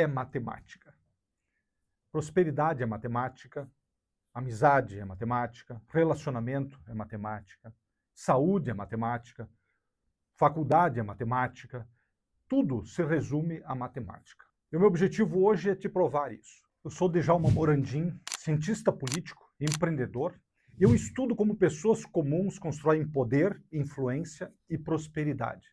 é matemática. Prosperidade é matemática, amizade é matemática, relacionamento é matemática, saúde é matemática, faculdade é matemática, tudo se resume à matemática. E o meu objetivo hoje é te provar isso. Eu sou Djalma Morandim, cientista político, empreendedor, e eu estudo como pessoas comuns constroem poder, influência e prosperidade.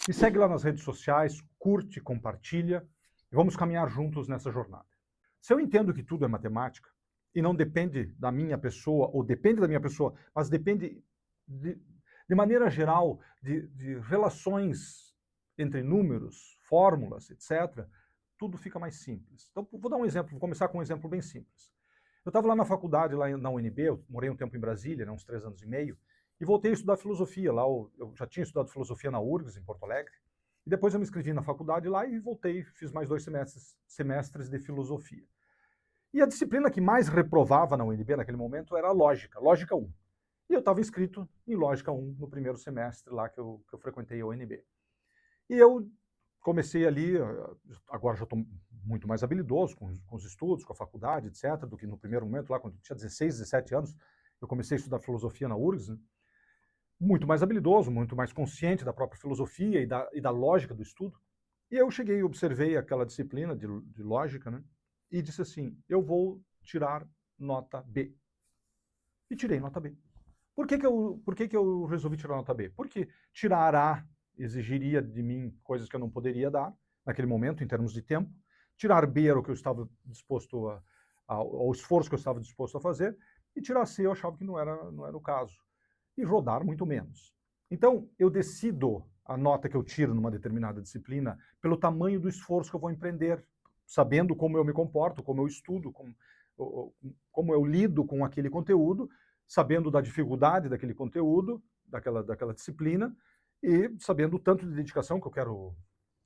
Me segue lá nas redes sociais, curte, compartilha, e vamos caminhar juntos nessa jornada. Se eu entendo que tudo é matemática, e não depende da minha pessoa, ou depende da minha pessoa, mas depende, de maneira geral, de relações entre números, fórmulas, etc., tudo fica mais simples. Então, vou dar um exemplo, vou começar com um exemplo bem simples. Eu estava lá na faculdade, lá na UNB, eu morei um tempo em Brasília, uns 3 anos e meio, e voltei a estudar filosofia lá. Eu já tinha estudado filosofia na URGS, em Porto Alegre, e depois eu me inscrevi na faculdade lá e voltei, fiz mais 2 semestres de filosofia. E a disciplina que mais reprovava na UNB naquele momento era a lógica, lógica 1. E eu estava inscrito em lógica 1 no primeiro semestre lá que eu frequentei a UNB. E eu comecei ali, agora já estou muito mais habilidoso com os estudos, com a faculdade, etc., do que no primeiro momento, lá quando eu tinha 16, 17 anos, eu comecei a estudar filosofia na URGS, né? Muito mais habilidoso, muito mais consciente da própria filosofia e da lógica do estudo. E eu cheguei e observei aquela disciplina de lógica, né? E disse assim, eu vou tirar nota B. E tirei nota B. Por que eu resolvi tirar nota B? Porque tirar A exigiria de mim coisas que eu não poderia dar naquele momento, em termos de tempo. Tirar B era o que eu estava disposto ao esforço que eu estava disposto a fazer. E tirar C eu achava que não era o caso. E rodar muito menos. Então, eu decido a nota que eu tiro numa determinada disciplina pelo tamanho do esforço que eu vou empreender, sabendo como eu me comporto, como eu estudo, como eu lido com aquele conteúdo, sabendo da dificuldade daquele conteúdo, daquela disciplina, e sabendo o tanto de dedicação que eu quero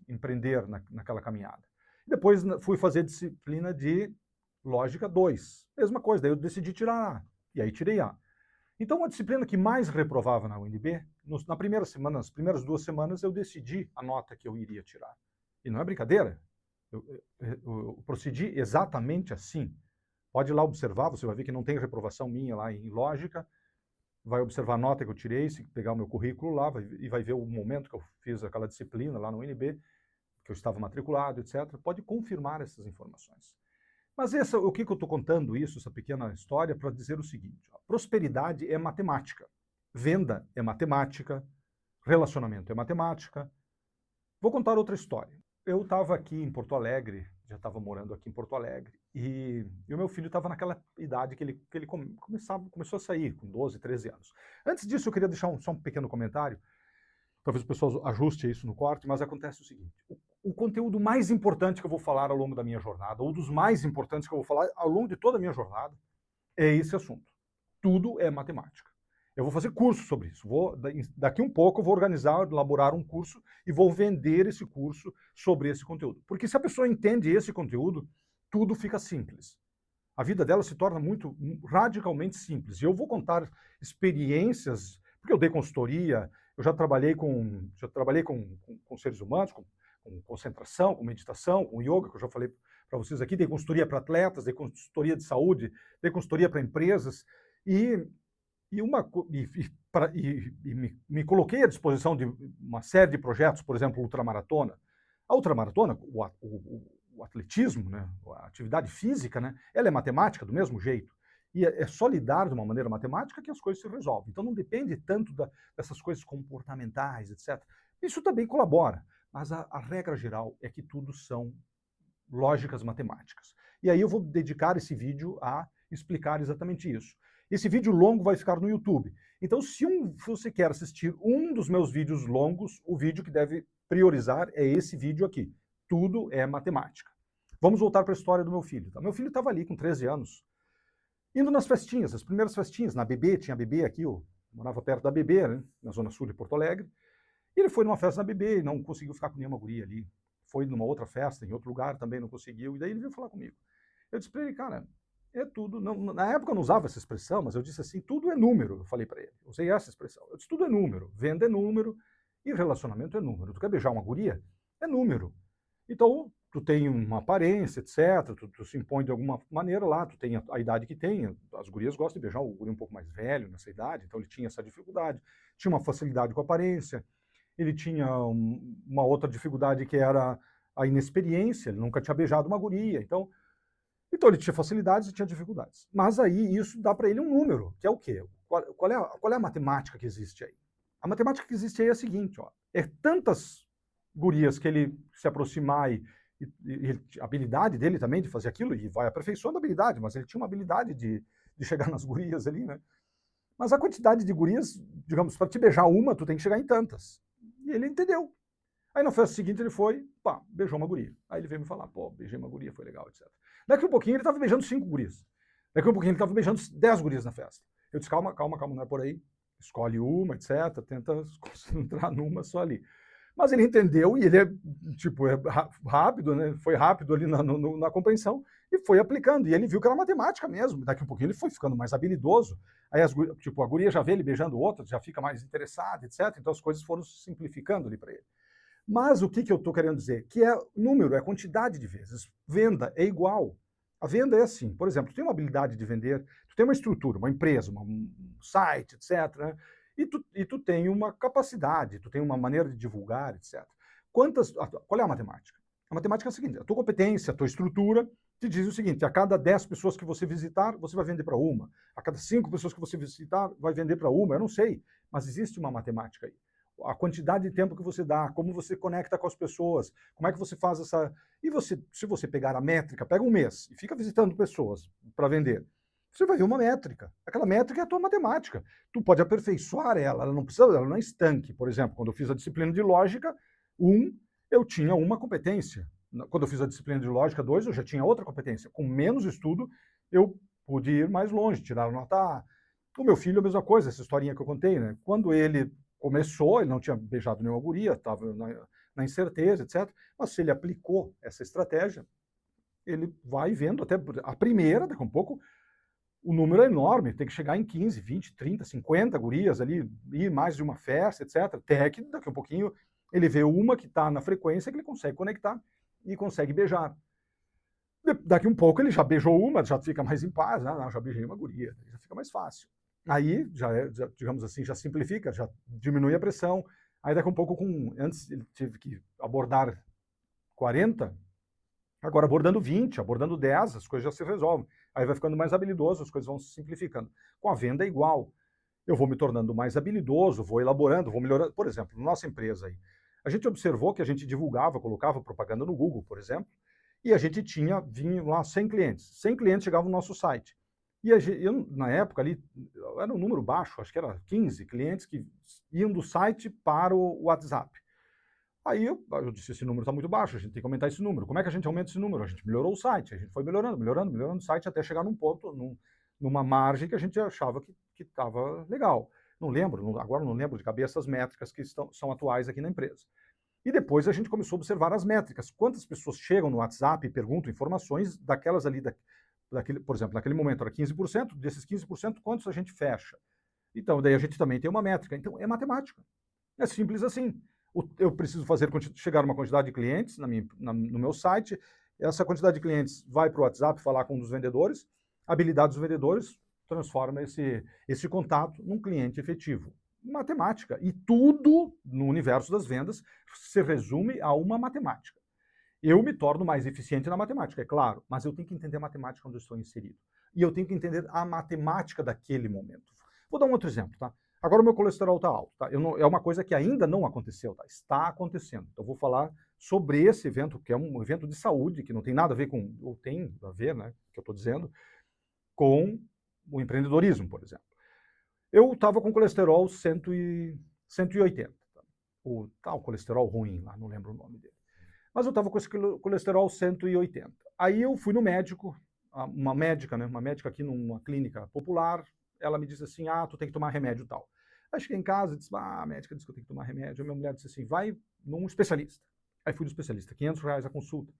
empreender naquela caminhada. Depois fui fazer disciplina de lógica 2. Mesma coisa, daí eu decidi tirar A, e aí tirei A. Então, a disciplina que mais reprovava na UNB, na primeira semana, nas primeiras 2 semanas, eu decidi a nota que eu iria tirar. E não é brincadeira, eu procedi exatamente assim. Pode ir lá observar, você vai ver que não tem reprovação minha lá em lógica, vai observar a nota que eu tirei, se pegar o meu currículo lá, e vai ver o momento que eu fiz aquela disciplina lá no UNB, que eu estava matriculado, etc. Pode confirmar essas informações. Mas o que eu estou contando isso, essa pequena história, para dizer o seguinte, prosperidade é matemática, venda é matemática, relacionamento é matemática. Vou contar outra história. Eu estava aqui em Porto Alegre, já estava morando aqui em Porto Alegre, e o meu filho estava naquela idade que ele começou a sair, com 12, 13 anos. Antes disso, eu queria deixar só um pequeno comentário, talvez o pessoal ajuste isso no corte, mas acontece o seguinte, o conteúdo mais importante que eu vou falar ao longo da minha jornada, ou dos mais importantes que eu vou falar ao longo de toda a minha jornada, é esse assunto. Tudo é matemática. Eu vou fazer curso sobre isso. Daqui um pouco eu vou elaborar um curso e vou vender esse curso sobre esse conteúdo. Porque se a pessoa entende esse conteúdo, tudo fica simples. A vida dela se torna radicalmente simples. E eu vou contar experiências, porque eu dei consultoria, eu já trabalhei com seres humanos, com concentração, com meditação, com yoga, que eu já falei para vocês aqui, dei consultoria para atletas, dei consultoria de saúde, dei consultoria para empresas, me coloquei à disposição de uma série de projetos, por exemplo, ultramaratona. A ultramaratona, o atletismo, né, a atividade física, né, ela é matemática do mesmo jeito. E é só lidar de uma maneira matemática que as coisas se resolvem. Então não depende tanto dessas coisas comportamentais, etc. Isso também colabora, mas a regra geral é que tudo são lógicas matemáticas. E aí eu vou dedicar esse vídeo a explicar exatamente isso. Esse vídeo longo vai ficar no YouTube. Então, se você quer assistir um dos meus vídeos longos, o vídeo que deve priorizar é esse vídeo aqui. Tudo é matemática. Vamos voltar para a história do meu filho. Meu filho estava ali com 13 anos, indo nas festinhas, as primeiras festinhas, na BB, tinha BB aqui, eu morava perto da BB, né, na zona sul de Porto Alegre. E ele foi numa festa na BB e não conseguiu ficar com nenhuma guria ali. Foi numa outra festa, em outro lugar, também não conseguiu. E daí ele veio falar comigo. Eu disse para ele, cara, é tudo. Não, na época eu não usava essa expressão, mas eu disse assim, tudo é número. Eu falei para ele, usei essa expressão. Eu disse, tudo é número. Venda é número e relacionamento é número. Tu quer beijar uma guria? É número. Então, tu tem uma aparência, etc, tu se impõe de alguma maneira lá, tu tem a idade que tem, as gurias gostam de beijar o guri um pouco mais velho nessa idade, então ele tinha essa dificuldade, tinha uma facilidade com a aparência, ele tinha uma outra dificuldade que era a inexperiência, ele nunca tinha beijado uma guria, então ele tinha facilidades e tinha dificuldades. Mas aí isso dá para ele um número, que é o quê? Qual é a matemática que existe aí? A matemática que existe aí é a seguinte, ó, é tantas gurias que ele se aproximar e a habilidade dele também de fazer aquilo, e vai aperfeiçoando a habilidade, mas ele tinha uma habilidade de chegar nas gurias ali, né? Mas a quantidade de gurias, digamos, para te beijar uma, tu tem que chegar em tantas. E ele entendeu. Aí na festa seguinte ele foi, pá, beijou uma guria. Aí ele veio me falar, pô, beijei uma guria, foi legal, etc. Daqui um pouquinho ele estava beijando 5 gurias. Daqui um pouquinho ele estava beijando 10 gurias na festa. Eu disse, calma, calma, calma, não é por aí. Escolhe uma, etc. Tenta se concentrar numa só ali. Mas ele entendeu e ele é, tipo, rápido, né? Foi rápido ali na compreensão e foi aplicando. E ele viu que era matemática mesmo. Daqui um pouquinho ele foi ficando mais habilidoso. Aí, tipo, a guria já vê ele beijando outra, já fica mais interessada, etc. Então as coisas foram se simplificando ali para ele. Mas o que eu estou querendo dizer? Que é número, é quantidade de vezes. Venda é igual. A venda é assim. Por exemplo, tu tem uma habilidade de vender, tu tem uma estrutura, uma empresa, um site, etc. Né? E tu tem uma capacidade, tu tem uma maneira de divulgar, etc. Qual é a matemática? A matemática é a seguinte, a tua competência, a tua estrutura te diz o seguinte, a cada 10 pessoas que você visitar, você vai vender para uma. A cada 5 pessoas que você visitar, vai vender para uma. Eu não sei, mas existe uma matemática aí. A quantidade de tempo que você dá, como você conecta com as pessoas, como é que você faz essa... E você, se você pegar a métrica, pega um mês e fica visitando pessoas para vender, você vai ver uma métrica. Aquela métrica é a tua matemática. Tu pode aperfeiçoar ela não precisa, ela não é estanque. Por exemplo, quando eu fiz a disciplina de lógica 1, eu tinha uma competência. Quando eu fiz a disciplina de lógica 2, eu já tinha outra competência. Com menos estudo, eu pude ir mais longe, tirar nota A. O meu filho, a mesma coisa, essa historinha que eu contei, né? Quando ele começou, ele não tinha beijado nenhuma guria, estava na incerteza, etc. Mas se ele aplicou essa estratégia, ele vai vendo até a primeira, daqui a um pouco, o número é enorme, tem que chegar em 15, 20, 30, 50 gurias ali, ir mais de uma festa, etc. Até que daqui a um pouquinho ele vê uma que está na frequência que ele consegue conectar e consegue beijar. Daqui um pouco ele já beijou uma, já fica mais em paz, né? Não, já beijei uma guria, já fica mais fácil. Aí, já, digamos assim, já simplifica, já diminui a pressão. Aí daqui um pouco, antes ele teve que abordar 40, agora abordando 20, abordando 10, as coisas já se resolvem. Aí vai ficando mais habilidoso, as coisas vão se simplificando. Com a venda é igual. Eu vou me tornando mais habilidoso, vou elaborando, vou melhorando. Por exemplo, na nossa empresa aí, a gente observou que a gente divulgava, colocava propaganda no Google, por exemplo, e a gente vinha lá 100 clientes. 100 clientes chegavam no nosso site. E eu, na época ali, era um número baixo, acho que era 15 clientes que iam do site para o WhatsApp. Aí eu disse, esse número está muito baixo, a gente tem que aumentar esse número. Como é que a gente aumenta esse número? A gente melhorou o site, a gente foi melhorando o site até chegar num ponto, numa margem que a gente achava que estava legal. Não lembro, agora não lembro de cabeça as métricas que são atuais aqui na empresa. E depois a gente começou a observar as métricas. Quantas pessoas chegam no WhatsApp e perguntam informações daquelas ali, por exemplo, naquele momento era 15%, desses 15%, quantos a gente fecha? Então, daí a gente também tem uma métrica. Então, é matemática. É simples assim. Eu preciso chegar uma quantidade de clientes no meu site, essa quantidade de clientes vai para o WhatsApp falar com um dos vendedores, a habilidade dos vendedores transforma esse contato num cliente efetivo. Matemática. E tudo no universo das vendas se resume a uma matemática. Eu me torno mais eficiente na matemática, é claro, mas eu tenho que entender a matemática onde eu estou inserido. E eu tenho que entender a matemática daquele momento. Vou dar um outro exemplo, tá? Agora o meu colesterol está alto, tá? É uma coisa que ainda não aconteceu, tá? Está acontecendo. Então eu vou falar sobre esse evento, que é um evento de saúde, que não tem nada a ver com, ou tem a ver, né, que eu estou dizendo, com o empreendedorismo, por exemplo. Eu estava com colesterol 180, tá? O tal colesterol ruim lá, não lembro o nome dele. Mas eu estava com esse colesterol 180. Aí eu fui no médico, uma médica, né, uma médica aqui numa clínica popular, ela me disse assim, tu tem que tomar remédio tal. Aí cheguei em casa e disse, a médica disse que eu tenho que tomar remédio. A minha mulher disse assim, vai num especialista. Aí fui no especialista, R$500 a consulta.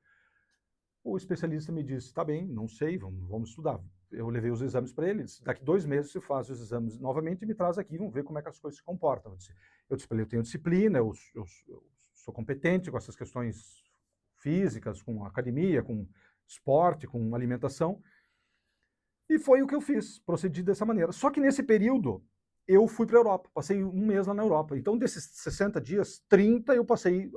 O especialista me disse, tá bem, não sei, vamos estudar. Eu levei os exames para ele, disse, daqui 2 meses você faz os exames novamente e me traz aqui, vamos ver como é que as coisas se comportam. Eu disse, eu tenho disciplina, eu sou competente com essas questões físicas, com academia, com esporte, com alimentação. E foi o que eu fiz, procedi dessa maneira. Só que nesse período, eu fui para a Europa, passei um mês lá na Europa. Então, desses 60 dias, 30 eu passei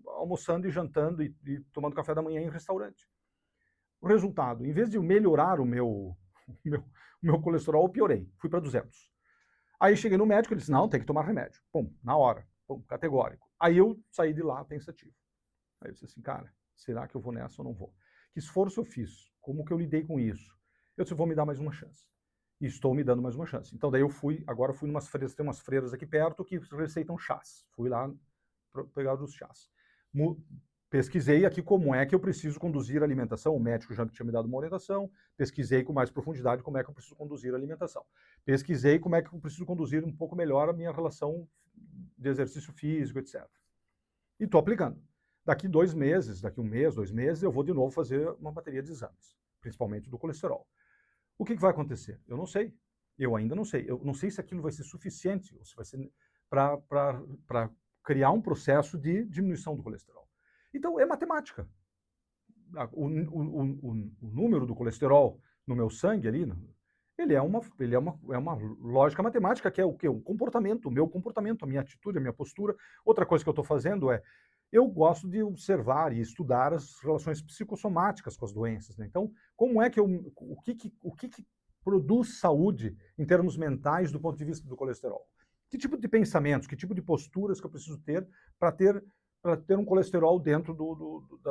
almoçando e jantando e tomando café da manhã em restaurante. O resultado, em vez de melhorar o meu colesterol, eu piorei, fui para 200. Aí cheguei no médico, ele disse, não, tem que tomar remédio. Pum, na hora, pum, categórico. Aí eu saí de lá pensativo. Aí eu disse assim, cara, será que eu vou nessa ou não vou? Que esforço eu fiz? Como que eu lidei com isso? Eu disse, vou me dar mais uma chance. E estou me dando mais uma chance. Então daí eu fui, agora fui numas freiras, tem umas freiras aqui perto que receitam chás. Fui lá pegar os chás. Pesquisei aqui como é que eu preciso conduzir a alimentação, o médico já tinha me dado uma orientação, pesquisei com mais profundidade como é que eu preciso conduzir a alimentação. Pesquisei como é que eu preciso conduzir um pouco melhor a minha relação de exercício físico, etc. E estou aplicando. Daqui 2 meses, daqui 1 mês, 2 meses, eu vou de novo fazer uma bateria de exames, principalmente do colesterol. O que vai acontecer? Eu não sei. Eu ainda não sei. Eu não sei se aquilo vai ser suficiente, ou se vai ser para criar um processo de diminuição do colesterol. Então, é matemática. O número do colesterol no meu sangue ali, ele é uma lógica matemática, que é o quê? O comportamento, o meu comportamento, a minha atitude, a minha postura. Outra coisa que eu estou fazendo é, eu gosto de observar e estudar as relações psicossomáticas com as doenças, né? Então, como é que o que produz saúde em termos mentais do ponto de vista do colesterol? Que tipo de pensamentos, que tipo de posturas que eu preciso ter para ter um colesterol dentro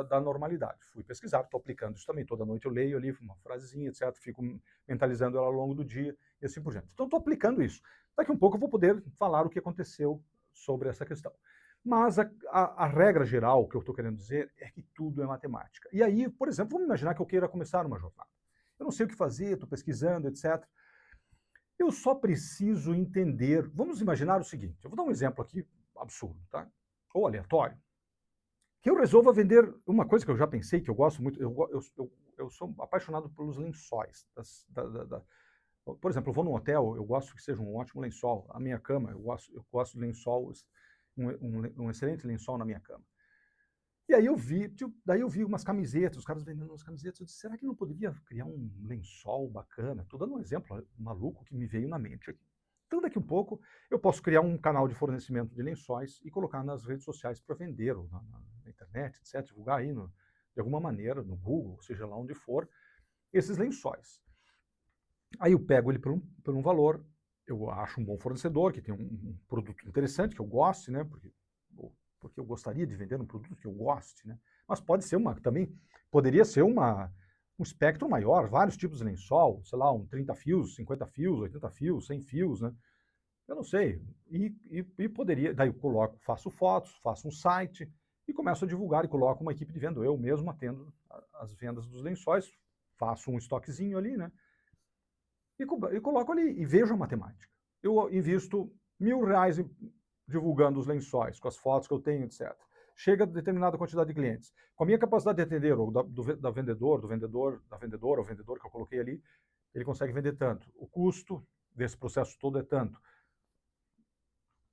da normalidade? Fui pesquisar, estou aplicando isso também. Toda noite eu leio ali uma frasezinha, etc. Fico mentalizando ela ao longo do dia e assim por diante. Então, estou aplicando isso. Daqui a um pouco eu vou poder falar o que aconteceu sobre essa questão. Mas a regra geral, que eu estou querendo dizer, é que tudo é matemática. E aí, por exemplo, vamos imaginar que eu queira começar uma jornada. Eu não sei o que fazer, estou pesquisando, etc. Eu só preciso entender. Vamos imaginar o seguinte, eu vou dar um exemplo aqui absurdo, tá? Ou aleatório. Que eu resolva vender uma coisa que eu já pensei, que eu gosto muito, eu sou apaixonado pelos lençóis. Por exemplo, eu vou num hotel, eu gosto que seja um ótimo lençol. A minha cama, eu gosto de lençol, um excelente lençol na minha cama. E aí daí eu vi umas camisetas, os caras vendendo umas camisetas, eu disse, será que não poderia criar um lençol bacana? Estou dando um exemplo maluco que me veio na mente aqui. Então, daqui a um pouco, eu posso criar um canal de fornecimento de lençóis e colocar nas redes sociais para vender, ou na internet, etc., divulgar aí de alguma maneira, no Google, seja lá onde for, esses lençóis. Aí eu pego ele por um valor, eu acho um bom fornecedor, que tem um produto interessante, que eu goste, né? Porque eu gostaria de vender um produto que eu goste, né? Mas pode ser também poderia ser um espectro maior, vários tipos de lençol, sei lá, 30 fios, 50 fios, 80 fios, 100 fios, né? Eu não sei. E poderia, daí eu faço fotos, faço um site e começo a divulgar e coloco uma equipe de venda. Eu mesmo atendo as vendas dos lençóis, faço um estoquezinho ali, né? E coloco ali e vejo a matemática. Eu invisto R$1.000 divulgando os lençóis, com as fotos que eu tenho, etc. Chega a determinada quantidade de clientes. Com a minha capacidade de atender, ou da vendedora, ou vendedor que eu coloquei ali, ele consegue vender tanto. O custo desse processo todo é tanto.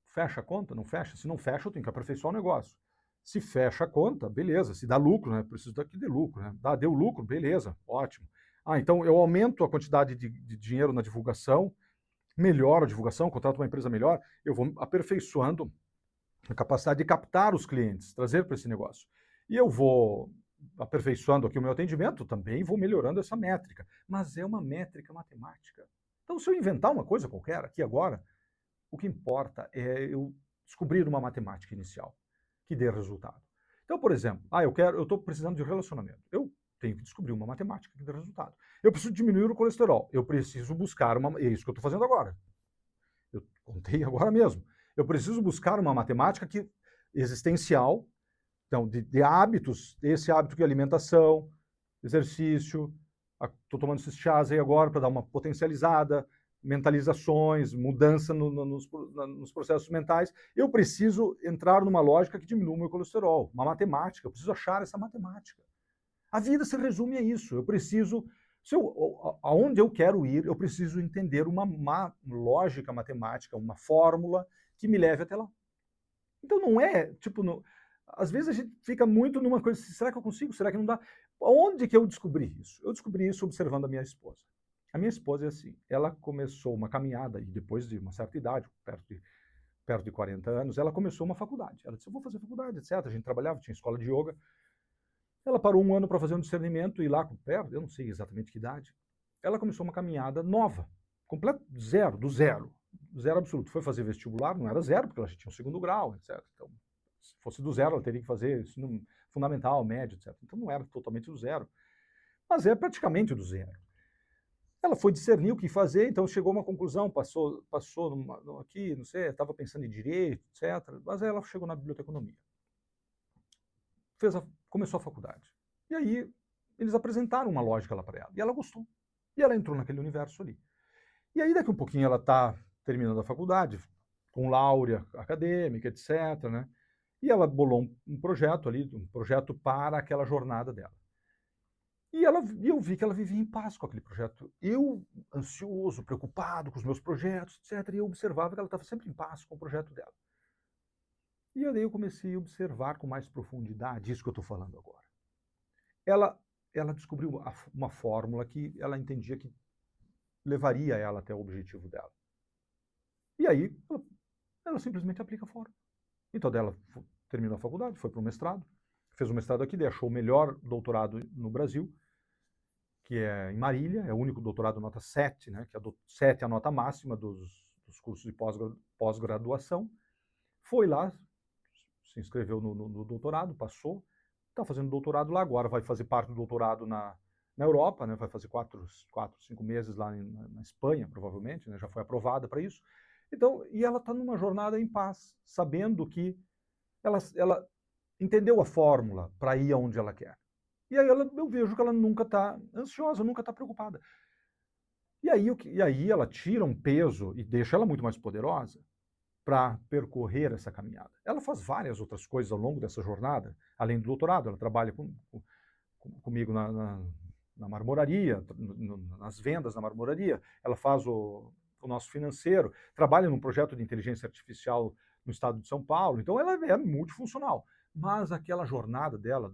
Fecha a conta? Não fecha? Se não fecha, eu tenho que aperfeiçoar o negócio. Se fecha a conta, beleza. Se dá lucro, né? Preciso daqui de lucro, né? Deu lucro, beleza, ótimo. Então eu aumento a quantidade de dinheiro na divulgação, melhoro a divulgação, contrato uma empresa melhor, eu vou aperfeiçoando a capacidade de captar os clientes, trazer para esse negócio. E eu vou aperfeiçoando aqui o meu atendimento, também vou melhorando essa métrica. Mas é uma métrica matemática. Então, se eu inventar uma coisa qualquer aqui agora, o que importa é eu descobrir uma matemática inicial que dê resultado. Então, por exemplo, eu estou precisando de relacionamento. Eu tenho que descobrir uma matemática que dê resultado. Eu preciso diminuir o colesterol. Eu preciso buscar é isso que eu estou fazendo agora. Eu contei agora mesmo. Eu preciso buscar uma matemática existencial, então, de hábitos, esse hábito que é alimentação, exercício, estou tomando esses chás aí agora para dar uma potencializada, mentalizações, mudança nos processos mentais. Eu preciso entrar numa lógica que diminua o meu colesterol, uma matemática, eu preciso achar essa matemática. A vida se resume a isso, eu preciso, aonde eu quero ir, eu preciso entender uma lógica matemática, uma fórmula que me leve até lá. Então não é, tipo, Às vezes a gente fica muito numa coisa assim, será que eu consigo? Será que não dá? Onde que eu descobri isso? Eu descobri isso observando a minha esposa. A minha esposa é assim, ela começou uma caminhada, e depois de uma certa idade, perto de 40 anos, ela começou uma faculdade. Ela disse, eu vou fazer faculdade, etc. A gente trabalhava, tinha escola de yoga. Ela parou um ano para fazer um discernimento e lá, perto, eu não sei exatamente que idade, ela começou uma caminhada nova, completo, zero, do zero, zero absoluto. Foi fazer vestibular, não era zero, porque ela já tinha o segundo grau, etc. Então, se fosse do zero, ela teria que fazer ensino fundamental, médio, etc. Então não era totalmente do zero, mas é praticamente do zero. Ela foi discernir o que fazer, então chegou a uma conclusão, passou aqui, não sei, estava pensando em direito, etc. Mas aí ela chegou na biblioteconomia. Começou a faculdade. E aí eles apresentaram uma lógica lá para ela. E ela gostou. E ela entrou naquele universo ali. E aí daqui um pouquinho ela está terminando a faculdade, com laurea acadêmica, etc. Né? E ela bolou um projeto ali, um projeto para aquela jornada dela. E eu vi que ela vivia em paz com aquele projeto. Eu, ansioso, preocupado com os meus projetos, etc., e eu observava que ela estava sempre em paz com o projeto dela. E aí eu comecei a observar com mais profundidade isso que eu estou falando agora. Ela descobriu uma fórmula que ela entendia que levaria ela até o objetivo dela. E aí ela simplesmente aplica a fórmula. Então ela terminou a faculdade, foi para o mestrado, fez o mestrado aqui, achou o melhor doutorado no Brasil, que é em Marília, é o único doutorado nota 7, né, que é 7 é a nota máxima dos cursos de pós-graduação. Foi lá, se inscreveu no doutorado, passou, está fazendo doutorado lá agora, vai fazer parte do doutorado na Europa, né, vai fazer 5 meses lá na Espanha, provavelmente, né, já foi aprovada para isso. Então, e ela está numa jornada em paz, sabendo que ela entendeu a fórmula para ir aonde ela quer. E aí eu vejo que ela nunca está ansiosa, nunca está preocupada. E aí ela tira um peso e deixa ela muito mais poderosa para percorrer essa caminhada. Ela faz várias outras coisas ao longo dessa jornada, além do doutorado. Ela trabalha comigo na marmoraria, nas vendas na marmoraria. Ela faz o nosso financeiro, trabalha num projeto de inteligência artificial no estado de São Paulo. Então ela é multifuncional. Mas aquela jornada dela,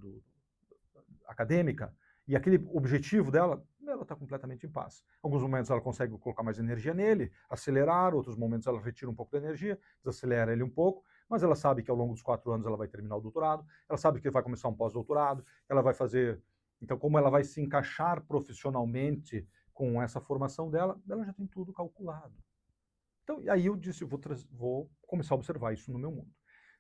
acadêmica, e aquele objetivo dela, ela está completamente em paz. Alguns momentos ela consegue colocar mais energia nele, acelerar, outros momentos ela retira um pouco da energia, desacelera ele um pouco, mas ela sabe que ao longo dos 4 anos ela vai terminar o doutorado, ela sabe que vai começar um pós-doutorado, ela vai fazer... Então, como ela vai se encaixar profissionalmente com essa formação dela, ela já tem tudo calculado. Então, aí eu disse, vou começar a observar isso no meu mundo.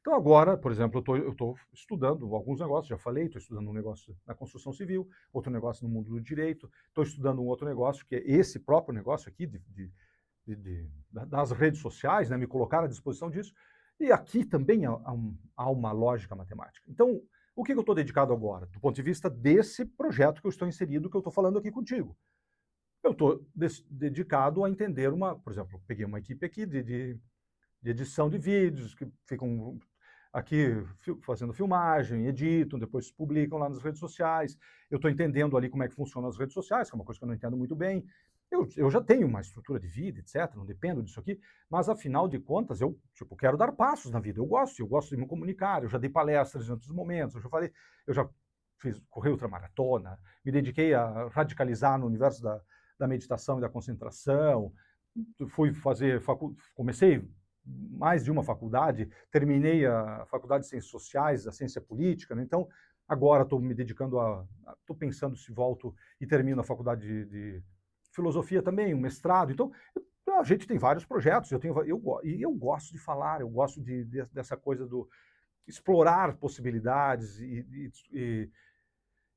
Então agora, por exemplo, eu estou estudando alguns negócios, já falei, estou estudando um negócio na construção civil, outro negócio no mundo do direito, estou estudando um outro negócio, que é esse próprio negócio aqui, das redes sociais, né, me colocar à disposição disso, e aqui também há uma lógica matemática. Então, o que eu estou dedicado agora, do ponto de vista desse projeto que eu estou inserido, que eu estou falando aqui contigo? Eu estou dedicado a entender por exemplo, peguei uma equipe aqui de edição de vídeos, que ficam aqui fazendo filmagem, editam, depois publicam lá nas redes sociais. Eu estou entendendo ali como é que funcionam as redes sociais, que é uma coisa que eu não entendo muito bem. Eu já tenho uma estrutura de vida, etc., não dependo disso aqui, mas afinal de contas eu quero dar passos na vida. Eu gosto de me comunicar, eu já dei palestras em outros momentos, eu já corri ultramaratona, me dediquei a radicalizar no universo da meditação e da concentração, comecei mais de uma faculdade, terminei a faculdade de Ciências Sociais, a Ciência Política, né? Então agora estou me dedicando estou pensando se volto e termino a faculdade de Filosofia também, um mestrado. Então a gente tem vários projetos, eu gosto de falar, eu gosto dessa coisa do explorar possibilidades e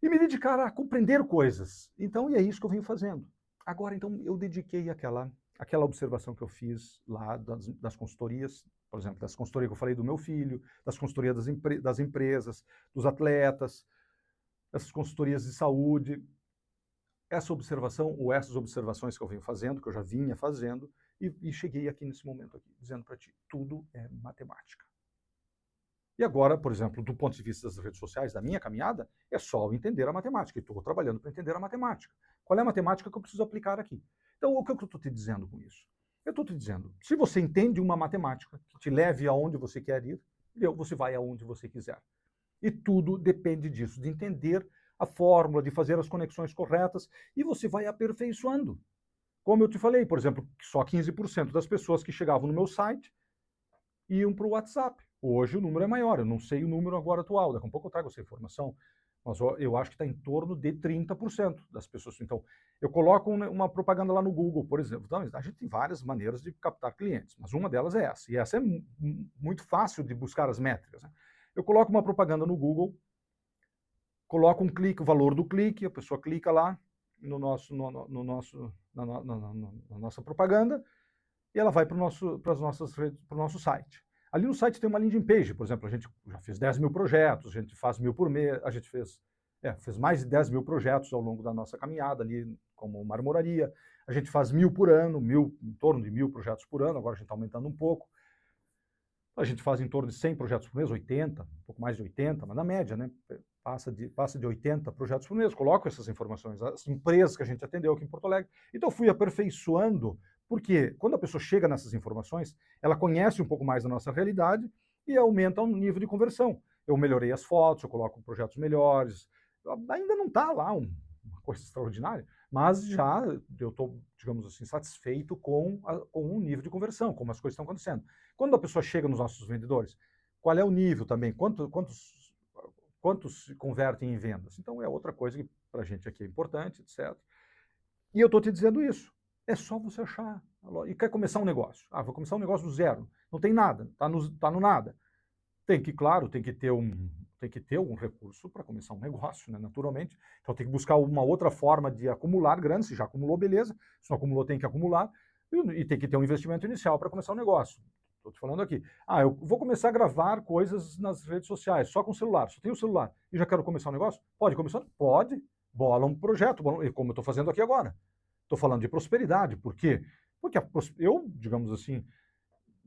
me dedicar a compreender coisas. Então, e é isso que eu venho fazendo. Agora, então, eu dediquei aquela observação que eu fiz lá das consultorias, por exemplo, das consultorias que eu falei do meu filho, das consultorias das empresas, dos atletas, essas consultorias de saúde, essa observação ou essas observações que eu venho fazendo, que eu já vinha fazendo, e cheguei aqui nesse momento aqui, dizendo para ti, tudo é matemática. E agora, por exemplo, do ponto de vista das redes sociais, da minha caminhada, é só entender a matemática. E estou trabalhando para entender a matemática. Qual é a matemática que eu preciso aplicar aqui? Então, o que eu estou te dizendo com isso? Eu estou te dizendo, se você entende uma matemática que te leve aonde você quer ir, você vai aonde você quiser. E tudo depende disso, de entender a fórmula, de fazer as conexões corretas, e você vai aperfeiçoando. Como eu te falei, por exemplo, só 15% das pessoas que chegavam no meu site iam para o WhatsApp. Hoje o número é maior, eu não sei o número agora atual, daqui a pouco eu trago essa informação, mas eu acho que está em torno de 30% das pessoas. Então, eu coloco uma propaganda lá no Google, por exemplo. Então, a gente tem várias maneiras de captar clientes, mas uma delas é essa, e essa é muito fácil de buscar as métricas, né? Eu coloco uma propaganda no Google, coloco um clique, o valor do clique, a pessoa clica lá no nosso, no nosso, na nossa propaganda, e ela vai para as nossas redes, para o nosso site. Ali no site tem uma landing page, por exemplo, a gente já fez 10 mil projetos, a gente faz 1000 por mês, a gente fez mais de 10 mil projetos ao longo da nossa caminhada ali, como marmoraria, a gente faz 1000 por ano, em torno de 1000 projetos por ano, agora a gente está aumentando um pouco, a gente faz em torno de 100 projetos por mês, 80, um pouco mais de 80, mas na média, né, passa de 80 projetos por mês, coloco essas informações, as empresas que a gente atendeu aqui em Porto Alegre, então eu fui aperfeiçoando. Porque quando a pessoa chega nessas informações, ela conhece um pouco mais da nossa realidade e aumenta o nível de conversão. Eu melhorei as fotos, eu coloco projetos melhores. Ainda não está lá uma coisa extraordinária, mas já eu estou, digamos assim, satisfeito com o nível de conversão, como as coisas estão acontecendo. Quando a pessoa chega nos nossos vendedores, qual é o nível também? Quantos se convertem em vendas? Então é outra coisa que para a gente aqui é importante, etc. E eu estou te dizendo isso. É só você achar. E quer começar um negócio. Vou começar um negócio do zero. Não tem nada, tá no nada. Claro, tem que ter um recurso para começar um negócio, né, naturalmente. Então tem que buscar uma outra forma de acumular grana. Se já acumulou, beleza. Se não acumulou, tem que acumular. E tem que ter um investimento inicial para começar o negócio. Estou te falando aqui. Eu vou começar a gravar coisas nas redes sociais, só com celular. Só tenho o celular e já quero começar um negócio? Pode começar? Pode. Bola um projeto, como eu estou fazendo aqui agora. Estou falando de prosperidade. Por quê? Porque eu, digamos assim,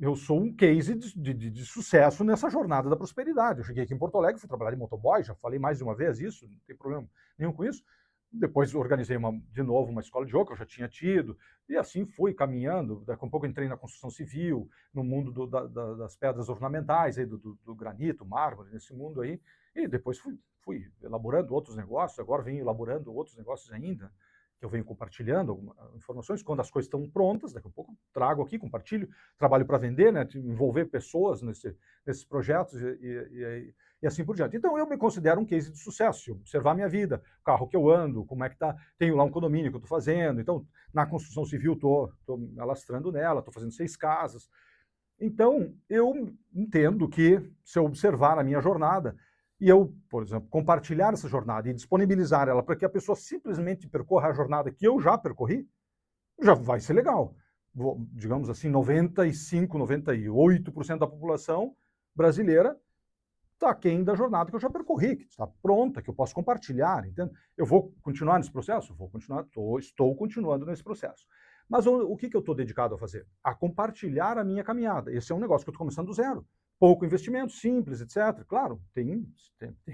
eu sou um case de sucesso nessa jornada da prosperidade. Eu cheguei aqui em Porto Alegre, fui trabalhar de motoboy, já falei mais de uma vez isso, não tem problema nenhum com isso. Depois organizei de novo uma escola de yoga que eu já tinha tido, e assim fui caminhando. Daqui a pouco entrei na construção civil, no mundo das pedras ornamentais, aí, do granito, mármore, nesse mundo aí, e depois fui elaborando outros negócios, agora venho elaborando outros negócios ainda, que eu venho compartilhando informações, quando as coisas estão prontas, daqui a pouco trago aqui, compartilho, trabalho para vender, né, envolver pessoas nesses projetos e assim por diante. Então eu me considero um case de sucesso, se observar a minha vida, o carro que eu ando, como é que tá, tenho lá um condomínio que eu estou fazendo, então na construção civil estou me alastrando nela, estou fazendo 6 casas. Então eu entendo que se eu observar a minha jornada, e eu, por exemplo, compartilhar essa jornada e disponibilizar ela para que a pessoa simplesmente percorra a jornada que eu já percorri, já vai ser legal. Digamos assim, 95, 98% da população brasileira está aquém da jornada que eu já percorri, que está pronta, que eu posso compartilhar, entende? Eu vou continuar nesse processo? Vou continuar, estou continuando nesse processo. Mas o que eu estou dedicado a fazer? A compartilhar a minha caminhada. Esse é um negócio que eu estou começando do zero. Pouco investimento, simples, etc. Claro, tem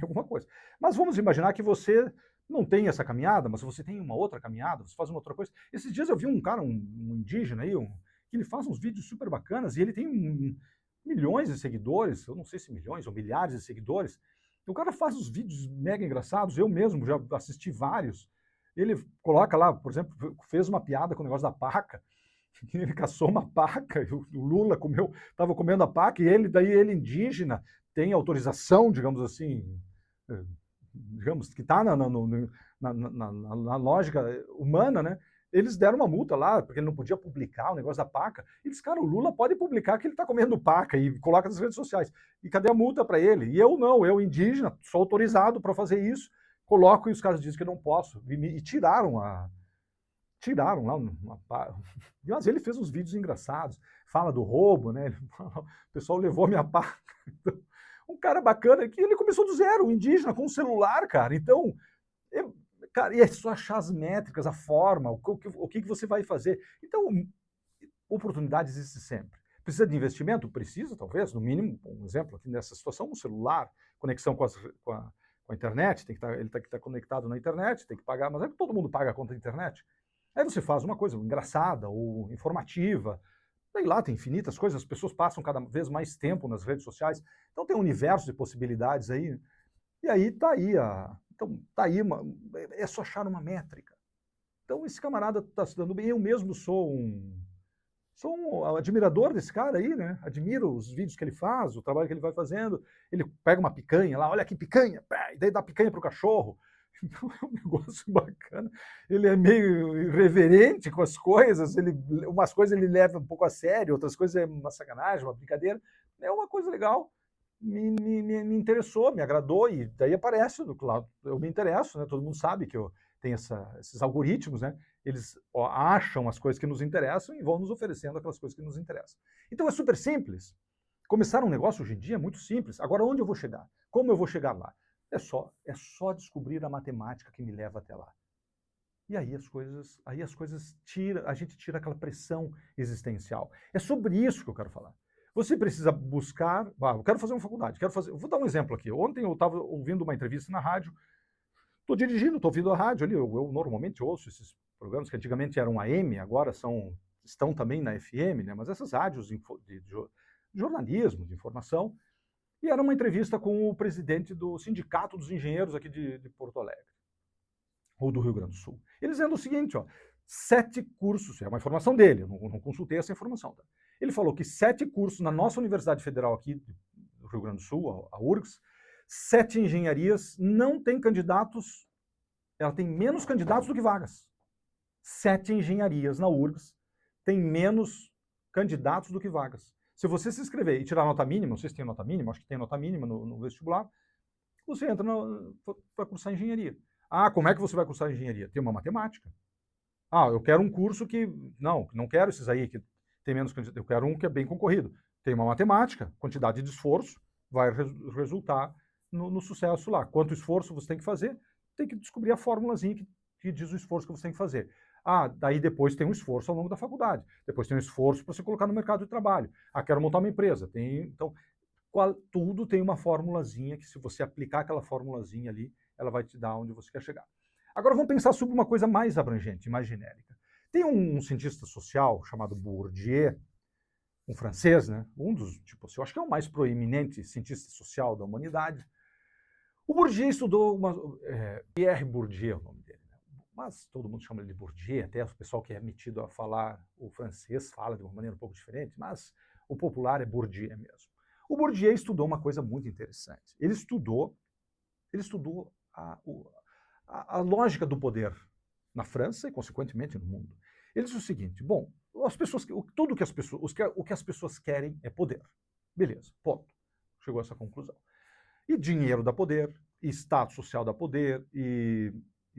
alguma coisa. Mas vamos imaginar que você não tem essa caminhada, mas você tem uma outra caminhada, você faz uma outra coisa. Esses dias eu vi um cara, um indígena aí, que ele faz uns vídeos super bacanas e ele tem milhões de seguidores, eu não sei se milhões ou milhares de seguidores. O cara faz uns vídeos mega engraçados, eu mesmo já assisti vários. Ele coloca lá, por exemplo, fez uma piada com o negócio da paca. Ele caçou uma paca, e o Lula estava comendo a paca, e ele indígena, tem autorização, digamos assim, digamos, que está na lógica humana, né? Eles deram uma multa lá, porque ele não podia publicar o negócio da paca. E eles, cara, o Lula pode publicar que ele está comendo paca e coloca nas redes sociais. E cadê a multa para ele? E eu não, eu indígena, sou autorizado para fazer isso, coloco e os caras dizem que eu não posso. E tiraram lá mas ele fez uns vídeos engraçados, fala do roubo, né? O pessoal levou minha paca. Um cara bacana que ele começou do zero, um indígena, com um celular, cara. Então, cara, e é só achar as métricas, a forma, o que você vai fazer. Então, oportunidade existe sempre. Precisa de investimento? Precisa, talvez, no mínimo, um exemplo aqui nessa situação, um celular, conexão com a internet, ele tem que estar conectado na internet, tem que pagar, mas é que todo mundo paga a conta da internet. Aí você faz uma coisa engraçada ou informativa, sei lá, tem infinitas coisas, as pessoas passam cada vez mais tempo nas redes sociais, então tem um universo de possibilidades aí. E aí está aí então tá aí é só achar uma métrica. Então esse camarada está se dando bem. Eu mesmo sou um admirador desse cara aí, né? Admiro os vídeos que ele faz, o trabalho que ele vai fazendo. Ele pega uma picanha lá, olha que picanha, e daí dá picanha pro cachorro. Então é um negócio bacana. Ele é meio irreverente com as coisas, umas coisas ele leva um pouco a sério, outras coisas é uma sacanagem, uma brincadeira. É uma coisa legal. Me interessou, me agradou, e daí aparece, claro, eu me interesso, né? Todo mundo sabe que eu tenho esses algoritmos, né? Eles acham as coisas que nos interessam e vão nos oferecendo aquelas coisas que nos interessam. Então é super simples. Começar um negócio hoje em dia é muito simples. Agora, onde eu vou chegar? Como eu vou chegar lá? É só descobrir a matemática que me leva até lá. E aí as coisas a gente tira aquela pressão existencial. É sobre isso que eu quero falar. Você precisa buscar, eu quero fazer uma faculdade, vou dar um exemplo aqui. Ontem eu estava ouvindo uma entrevista na rádio, estou dirigindo, estou ouvindo a rádio ali, eu normalmente ouço esses programas que antigamente eram AM, agora estão também na FM, né? Mas essas rádios de jornalismo, de informação, e era uma entrevista com o presidente do Sindicato dos Engenheiros aqui de Porto Alegre, ou do Rio Grande do Sul. Ele dizendo o seguinte, 7 cursos, é uma informação dele, eu não consultei essa informação. Tá? Ele falou que 7 cursos na nossa Universidade Federal aqui do Rio Grande do Sul, a URGS, 7 engenharias não têm candidatos, ela tem menos candidatos do que vagas. 7 engenharias na URGS têm menos candidatos do que vagas. Se você se inscrever e tirar nota mínima, não sei se tem nota mínima, acho que tem nota mínima no vestibular, você entra para cursar engenharia. Como é que você vai cursar engenharia? Tem uma matemática. Eu quero um curso que... Não quero esses aí que tem menos candidatos. Eu quero um que é bem concorrido. Tem uma matemática, quantidade de esforço, vai resultar no sucesso lá. Quanto esforço você tem que fazer? Tem que descobrir a formulazinha que diz o esforço que você tem que fazer. Daí depois tem um esforço ao longo da faculdade. Depois tem um esforço para você colocar no mercado de trabalho. Quero montar uma empresa. Então, tudo tem uma formulazinha que, se você aplicar aquela formulazinha ali, ela vai te dar onde você quer chegar. Agora vamos pensar sobre uma coisa mais abrangente, mais genérica. Tem um cientista social chamado Bourdieu, um francês, né? Eu acho que é o mais proeminente cientista social da humanidade. O Bourdieu estudou Pierre Bourdieu é o nome dele, né? Mas todo mundo chama ele de Bourdieu, até o pessoal que é metido a falar o francês fala de uma maneira um pouco diferente, mas o popular é Bourdieu mesmo. O Bourdieu estudou uma coisa muito interessante. Ele estudou a lógica do poder na França e, consequentemente, no mundo. Ele disse o seguinte: bom, o que as pessoas querem é poder. Beleza, ponto. Chegou a essa conclusão. E dinheiro dá poder, e status social dá poder, e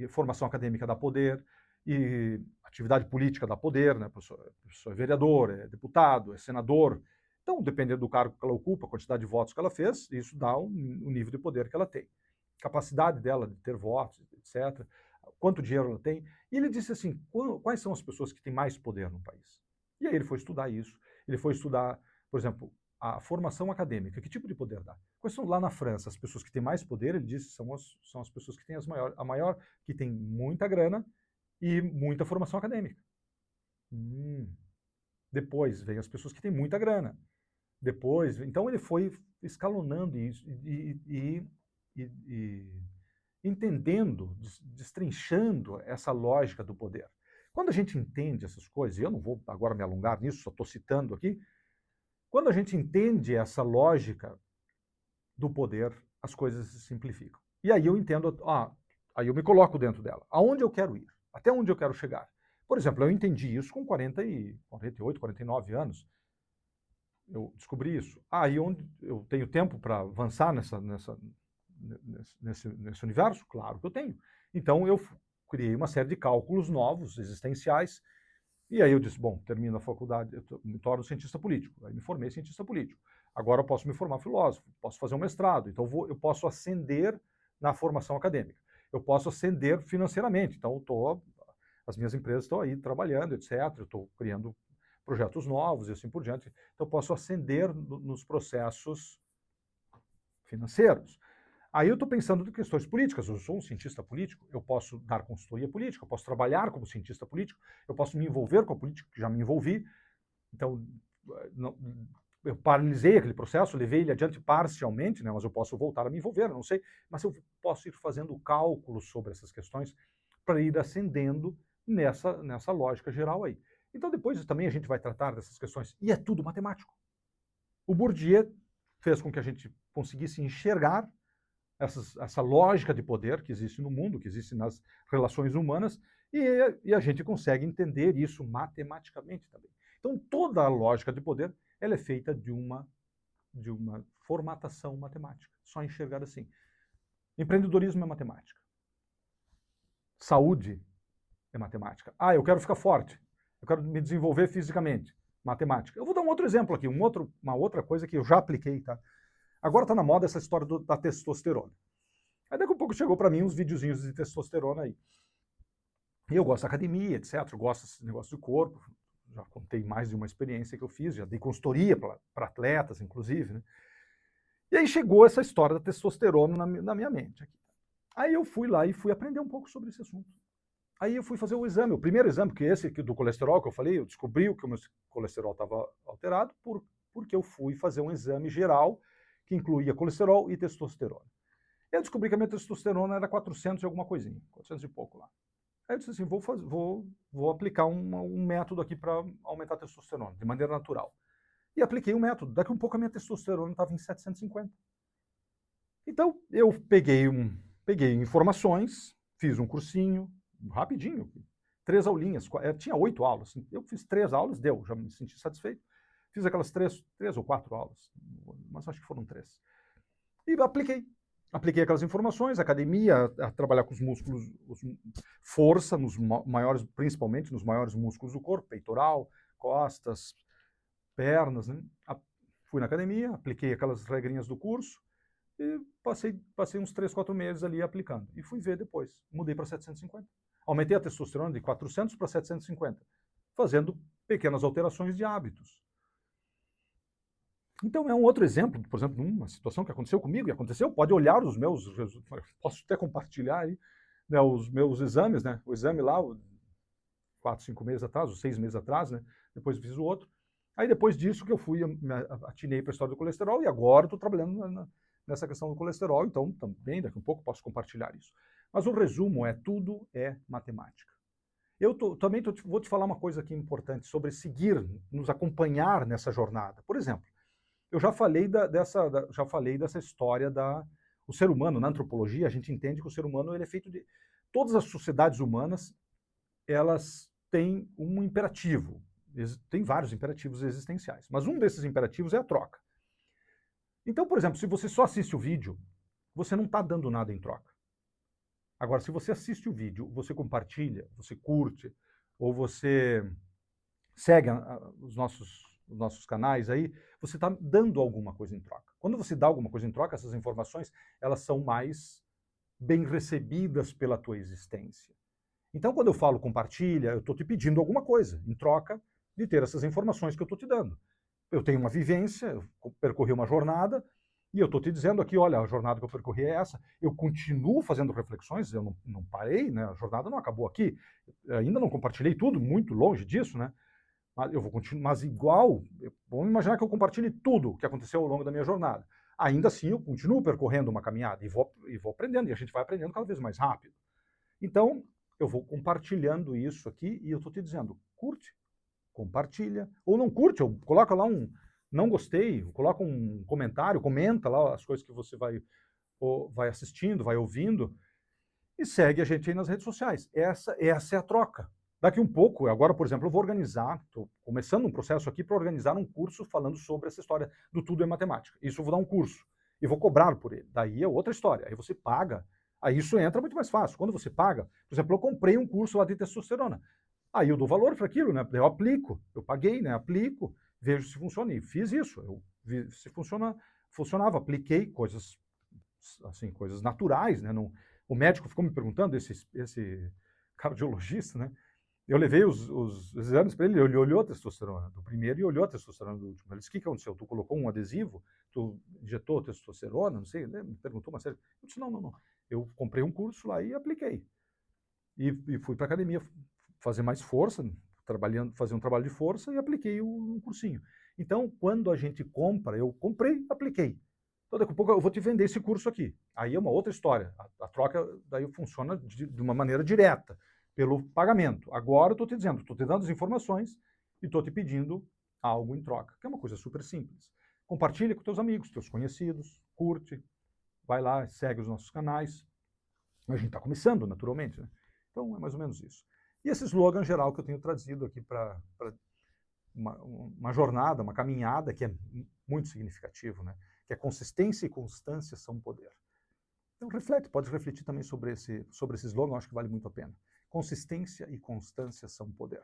formação acadêmica dá poder, e atividade política dá poder, né? A pessoa é vereador, é deputado, é senador. Então, dependendo do cargo que ela ocupa, a quantidade de votos que ela fez, isso dá o nível de poder que ela tem. Capacidade dela de ter votos, etc. Quanto dinheiro ela tem. E ele disse assim, quais são as pessoas que têm mais poder no país? E aí ele foi estudar isso. Ele foi estudar, por exemplo, a formação acadêmica. Que tipo de poder dá? Quais são lá na França as pessoas que têm mais poder? Ele disse são as pessoas que têm a maior, que têm muita grana e muita formação acadêmica. Depois vem as pessoas que têm muita grana. Depois, então ele foi escalonando isso e entendendo, destrinchando essa lógica do poder. Quando a gente entende essas coisas, e eu não vou agora me alongar nisso, só estou citando aqui, quando a gente entende essa lógica do poder, as coisas se simplificam. E aí eu entendo, aí eu me coloco dentro dela. Aonde eu quero ir? Até onde eu quero chegar? Por exemplo, eu entendi isso com 48, 49 anos. Eu descobri isso. Aí onde eu tenho tempo para avançar nesse universo? Claro que eu tenho. Então eu criei uma série de cálculos novos, existenciais, e aí eu disse, bom, termino a faculdade, eu me torno cientista político. Aí me formei cientista político. Agora eu posso me formar filósofo, posso fazer um mestrado, então eu posso ascender na formação acadêmica. Eu posso ascender financeiramente, então as minhas empresas estão aí trabalhando, etc. Eu estou criando projetos novos e assim por diante. Então eu posso ascender nos processos financeiros. Aí eu estou pensando em questões políticas. Eu sou um cientista político, eu posso dar consultoria política, eu posso trabalhar como cientista político, eu posso me envolver com a política, que já me envolvi. Então, eu paralisei aquele processo, levei ele adiante parcialmente, né, mas eu posso voltar a me envolver, não sei, mas eu posso ir fazendo cálculos sobre essas questões para ir ascendendo nessa lógica geral aí. Então depois também a gente vai tratar dessas questões, e é tudo matemático. O Bourdieu fez com que a gente conseguisse enxergar essa lógica de poder que existe no mundo, que existe nas relações humanas, e a gente consegue entender isso matematicamente também. Então toda a lógica de poder ela é feita de uma formatação matemática, só enxergar assim. Empreendedorismo é matemática. Saúde é matemática. Ah, eu quero ficar forte, eu quero me desenvolver fisicamente, matemática. Eu vou dar um outro exemplo aqui, uma outra coisa que eu já apliquei, tá? Agora está na moda essa história da testosterona. Aí daqui a pouco chegou para mim uns videozinhos de testosterona aí. E eu gosto da academia, etc. Eu gosto desse negócio do corpo. Já contei mais de uma experiência que eu fiz, já dei consultoria para atletas, inclusive, né? E aí chegou essa história da testosterona na minha mente. Aqui. Aí eu fui lá e fui aprender um pouco sobre esse assunto. Aí eu fui fazer o exame, o primeiro exame, que esse do colesterol que eu falei, eu descobri que o meu colesterol estava alterado porque eu fui fazer um exame geral que incluía colesterol e testosterona. Eu descobri que a minha testosterona era 400 e alguma coisinha, 400 e pouco lá. Aí eu disse assim, vou aplicar um método aqui para aumentar a testosterona, de maneira natural. E apliquei o método. Daqui a um pouco a minha testosterona estava em 750. Então, eu peguei informações, fiz um cursinho, rapidinho, 3 aulinhas, tinha 8 aulas. Eu fiz 3 aulas, deu, já me senti satisfeito. Fiz aquelas 3 ou 4 aulas, mas acho que foram 3. E apliquei aquelas informações, academia, a trabalhar com os músculos, força, principalmente nos maiores músculos do corpo, peitoral, costas, pernas, né? Fui na academia, apliquei aquelas regrinhas do curso e passei uns 3, 4 meses ali aplicando. E fui ver depois, mudei para 750. Aumentei a testosterona de 400 para 750, fazendo pequenas alterações de hábitos. Então é um outro exemplo, por exemplo, numa situação que aconteceu comigo, e aconteceu, pode olhar os meus, posso até compartilhar aí, né, os meus exames, né, o exame lá, 4, 5 meses atrás, ou 6 meses atrás, né, depois fiz o outro. Aí depois disso que eu atinei para a história do colesterol, e agora estou trabalhando nessa questão do colesterol, então também daqui a um pouco posso compartilhar isso. Mas o resumo é, tudo é matemática. Eu também vou te falar uma coisa aqui importante sobre seguir, nos acompanhar nessa jornada. Por exemplo, eu já falei dessa história o ser humano, na antropologia, a gente entende que o ser humano ele é feito de... Todas as sociedades humanas, elas têm um imperativo. Tem vários imperativos existenciais, mas um desses imperativos é a troca. Então, por exemplo, se você só assiste o vídeo, você não está dando nada em troca. Agora, se você assiste o vídeo, você compartilha, você curte, ou você segue os nossos canais aí, você está dando alguma coisa em troca. Quando você dá alguma coisa em troca, essas informações elas são mais bem recebidas pela tua existência. Então, quando eu falo compartilha, eu estou te pedindo alguma coisa em troca de ter essas informações que eu estou te dando. Eu tenho uma vivência, eu percorri uma jornada, e eu estou te dizendo aqui, olha, a jornada que eu percorri é essa. Eu continuo fazendo reflexões, eu não parei, né? A jornada não acabou aqui. Eu ainda não compartilhei tudo, muito longe disso, né? Mas eu vou continuar, mas igual, vamos imaginar que eu compartilhe tudo o que aconteceu ao longo da minha jornada. Ainda assim, eu continuo percorrendo uma caminhada e vou aprendendo, e a gente vai aprendendo cada vez mais rápido. Então, eu vou compartilhando isso aqui e eu estou te dizendo, curte, compartilha, ou não curte, ou coloca lá um não gostei, coloca um comentário, comenta lá as coisas que você vai assistindo, vai ouvindo, e segue a gente aí nas redes sociais. Essa é a troca. Daqui um pouco, agora, por exemplo, eu vou organizar, estou começando um processo aqui para organizar um curso falando sobre essa história do tudo é matemática. Isso eu vou dar um curso e vou cobrar por ele. Daí é outra história. Aí você paga, aí isso entra muito mais fácil. Quando você paga, por exemplo, eu comprei um curso lá de testosterona. Aí eu dou valor para aquilo, né? Eu aplico, eu paguei, né? Aplico, vejo se funciona. E fiz isso, eu vi se funcionava, apliquei coisas assim, coisas naturais, né? O médico ficou me perguntando, esse cardiologista, né? Eu levei os exames para ele olhou a testosterona do primeiro e olhou a testosterona do último. Ele disse, o que aconteceu? Tu colocou um adesivo? Tu injetou testosterona? Não sei, ele me perguntou uma série. Eu disse, não. Eu comprei um curso lá e apliquei. E fui para a academia fazer mais força, fazia um trabalho de força e apliquei um cursinho. Então, quando a gente compra, eu comprei, apliquei. Então, daqui a pouco eu vou te vender esse curso aqui. Aí é uma outra história. A troca daí funciona de uma maneira direta, pelo pagamento. Agora eu estou te dizendo, estou te dando as informações e estou te pedindo algo em troca, que é uma coisa super simples. Compartilha com teus amigos, teus conhecidos, curte, vai lá, segue os nossos canais. A gente está começando, naturalmente, né? Então é mais ou menos isso. E esse slogan geral que eu tenho trazido aqui para uma jornada, uma caminhada que é muito significativo, né? Que é consistência e constância são poder. Então reflete, pode refletir também sobre esse slogan, eu acho que vale muito a pena. Consistência e constância são poder.